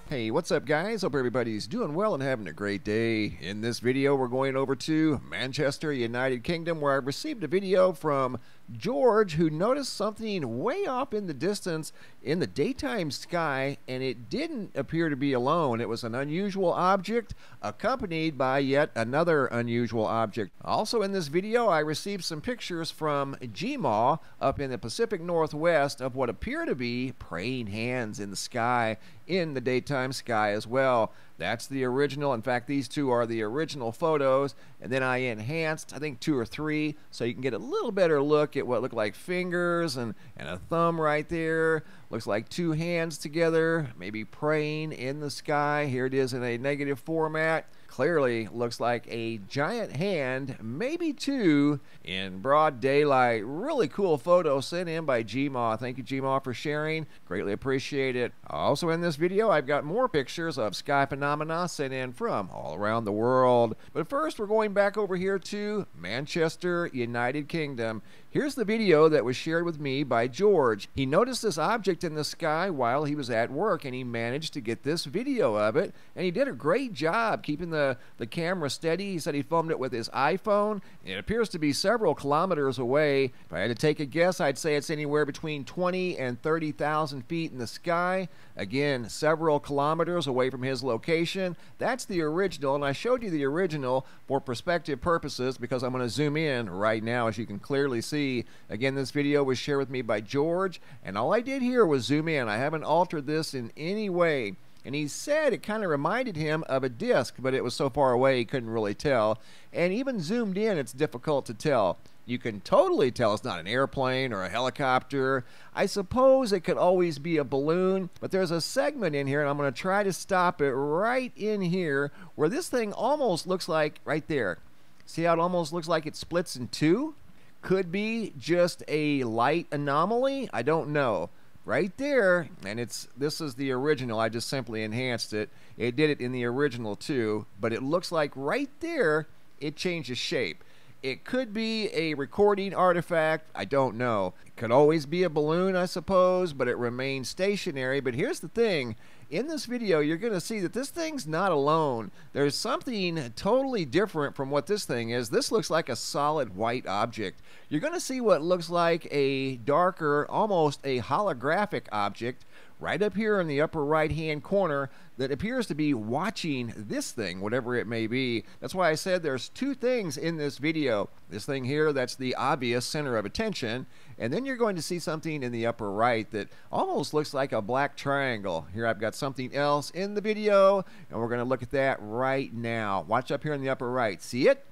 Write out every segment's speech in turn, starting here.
Hey, what's up guys? Hope everybody's doing well and having a great day. In this video, we're going over to Manchester, United Kingdom, where I received a video from George, who noticed something way off in the distance in the daytime sky, and it didn't appear to be alone. It was an unusual object accompanied by yet another unusual object. Also in this video, I received some pictures from GMAW up in the Pacific Northwest of what appear to be praying hands in the sky, in the daytime sky as well. That's the original. In fact, these two are the original photos, and then I enhanced, I think, 2 or 3, so you can get a little better look at what look like fingers and a thumb right there. Looks like 2 hands together, maybe praying in the sky. Here it is in a negative format. Clearly looks like a giant hand, maybe 2, in broad daylight. Really cool photo sent in by GMAW. Thank you, GMAW, for sharing. Greatly appreciate it. Also in this video, I've got more pictures of sky phenomena sent in from all around the world. But first, we're going back over here to Manchester, United Kingdom. Here's the video that was shared with me by George. He noticed this object in the sky while he was at work, and he managed to get this video of it, and he did a great job keeping the camera steady. He said he filmed it with his iPhone. It appears to be several kilometers away. If I had to take a guess, I'd say it's anywhere between 20 and 30,000 feet in the sky. Again, several kilometers away from his location. That's the original, and I showed you the original for perspective purposes because I'm going to zoom in right now, as you can clearly see. Again, this video was shared with me by George, and all I did here was zoom in. I haven't altered this in any way. And he said it kind of reminded him of a disc, but it was so far away he couldn't really tell. And even zoomed in, it's difficult to tell. You can totally tell it's not an airplane or a helicopter. I suppose it could always be a balloon, but there's a segment in here, and I'm going to try to stop it right in here, where this thing almost looks like, right there. See how it almost looks like it splits in 2? Could be just a light anomaly. I don't know. Right there, and this is the original. I just simply enhanced it. It did it in the original too, but it looks like right there it changes shape. It could be a recording artifact. I don't know. It could always be a balloon, I suppose, but it remains stationary. But here's the thing. In this video, you're going to see that this thing's not alone. There's something totally different from what this thing is. This looks like a solid white object. You're going to see what looks like a darker, almost a holographic object right up here in the upper right-hand corner that appears to be watching this thing, whatever it may be. That's why I said there's 2 things in this video. This thing here, that's the obvious center of attention, and then you're going to see something in the upper right that almost looks like a black triangle. Here I've got something else in the video, and we're going to look at that right now. Watch up here in the upper right. See it?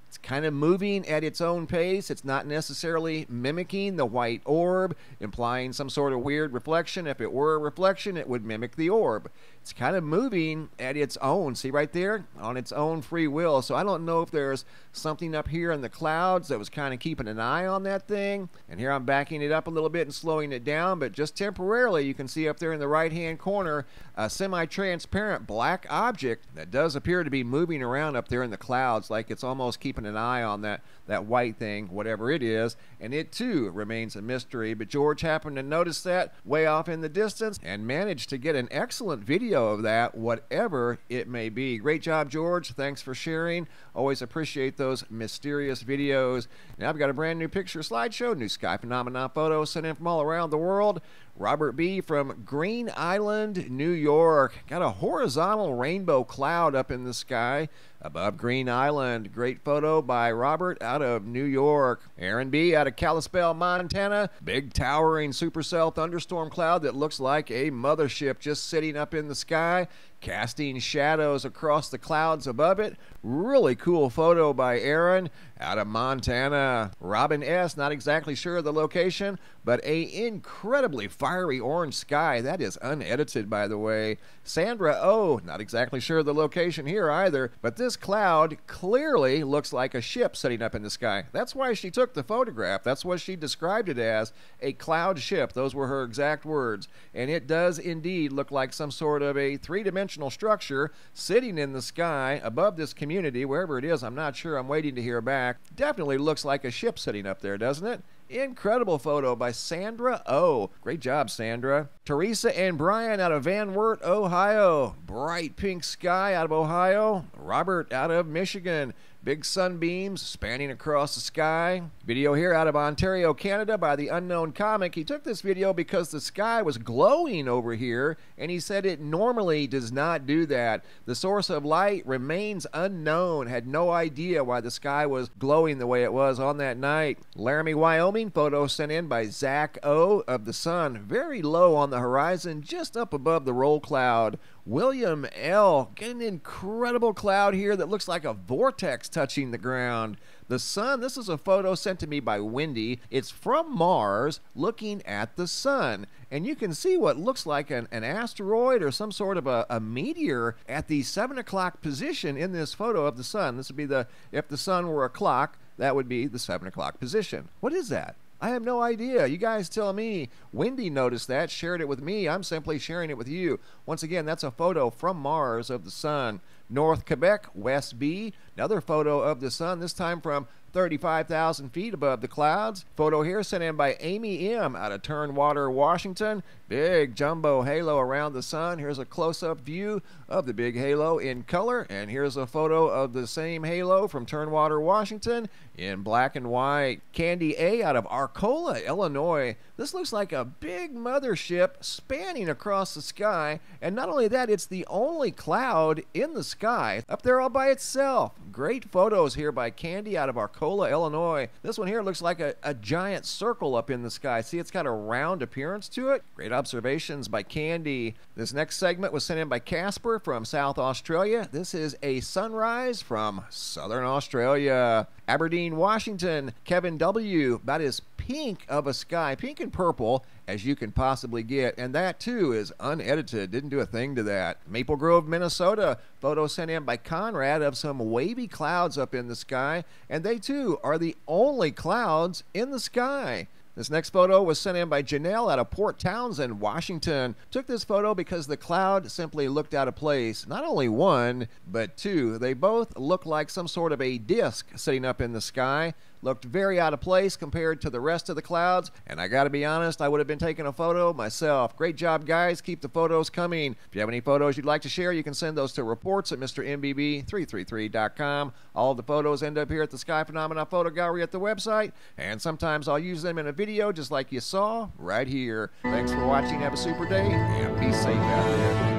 It's kind of moving at its own pace. It's not necessarily mimicking the white orb, implying some sort of weird reflection. If it were a reflection, it would mimic the orb. It's kind of moving at its own, see right there, on its own free will. So I don't know if there's something up here in the clouds that was kind of keeping an eye on that thing. And here I'm backing it up a little bit and slowing it down, but just temporarily you can see up there in the right-hand corner a semi-transparent black object that does appear to be moving around up there in the clouds, like it's almost keeping an eye on that white thing, whatever it is, and it too remains a mystery. But George happened to notice that way off in the distance and managed to get an excellent video of that, whatever it may be. Great job, George. Thanks for sharing. Always appreciate those mysterious videos. Now I've got a brand new picture slideshow, new sky phenomena photos sent in from all around the world. Robert B. from Green Island, New York. Got a horizontal rainbow cloud up in the sky above Green Island. Great photo by Robert out of New York. Aaron B. out of Kalispell, Montana. Big towering supercell thunderstorm cloud that looks like a mothership just sitting up in the sky, casting shadows across the clouds above it. Really cool photo by Aaron out of Montana. Robin S., not exactly sure of the location, but a incredibly fiery orange sky. That is unedited, by the way. Sandra O., not exactly sure of the location here either, but this cloud clearly looks like a ship sitting up in the sky. That's why she took the photograph. That's what she described it as, a cloud ship. Those were her exact words. And it does indeed look like some sort of a 3-dimensional structure sitting in the sky above this community, wherever it is. I'm not sure. I'm waiting to hear back. Definitely looks like a ship sitting up there, doesn't it? Incredible photo by Sandra O. Great job, Sandra. Teresa and Brian out of Van Wert, Ohio. Bright pink sky out of Ohio. Robert out of Michigan. Big sunbeams spanning across the sky. Video here out of Ontario, Canada by the Unknown Comic. He took this video because the sky was glowing over here, and he said it normally does not do that. The source of light remains unknown. Had no idea why the sky was glowing the way it was on that night. Laramie, Wyoming, photo sent in by Zach O of the sun. Very low on the horizon, just up above the roll cloud. William L. Get an incredible cloud here that looks like a vortex touching the ground. The sun, this is a photo sent to me by Wendy. It's from Mars looking at the sun. And you can see what looks like an asteroid or some sort of a meteor at the 7 o'clock position in this photo of the sun. This would be if the sun were a clock, that would be the 7 o'clock position. What is that? I have no idea. You guys tell me. Wendy noticed that, shared it with me. I'm simply sharing it with you. Once again, that's a photo from Mars of the sun. North Quebec, West B. Another photo of the sun, this time from 35,000 feet above the clouds. Photo here sent in by Amy M. out of Turnwater, Washington. Big jumbo halo around the sun. Here's a close-up view of the big halo in color. And here's a photo of the same halo from Turnwater, Washington in black and white. Candy A out of Arcola, Illinois. This looks like a big mothership spanning across the sky. And not only that, it's the only cloud in the sky up there all by itself. Great photos here by Candy out of Arcola, Illinois. This one here looks like a giant circle up in the sky. See, it's got a round appearance to it. Great observations by Candy. This next segment was sent in by Casper from South Australia. This is a sunrise from Southern Australia. Aberdeen, Washington, Kevin W. About as pink of a sky, pink and purple, as you can possibly get. And that too is unedited. Didn't do a thing to that. Maple Grove, Minnesota. Photo sent in by Conrad of some wavy clouds up in the sky. And they too are the only clouds in the sky. This next photo was sent in by Janelle out of Port Townsend, Washington. Took this photo because the cloud simply looked out of place. Not only one, but two. They both look like some sort of a disc sitting up in the sky. Looked very out of place compared to the rest of the clouds, and I gotta be honest, I would have been taking a photo myself. Great job, guys. Keep the photos coming. If you have any photos you'd like to share, you can send those to reports at MrMBB333.com. All of the photos end up here at the Sky Phenomena Photo Gallery at the website, and sometimes I'll use them in a video just like you saw right here. Thanks for watching. Have a super day, and be safe out there.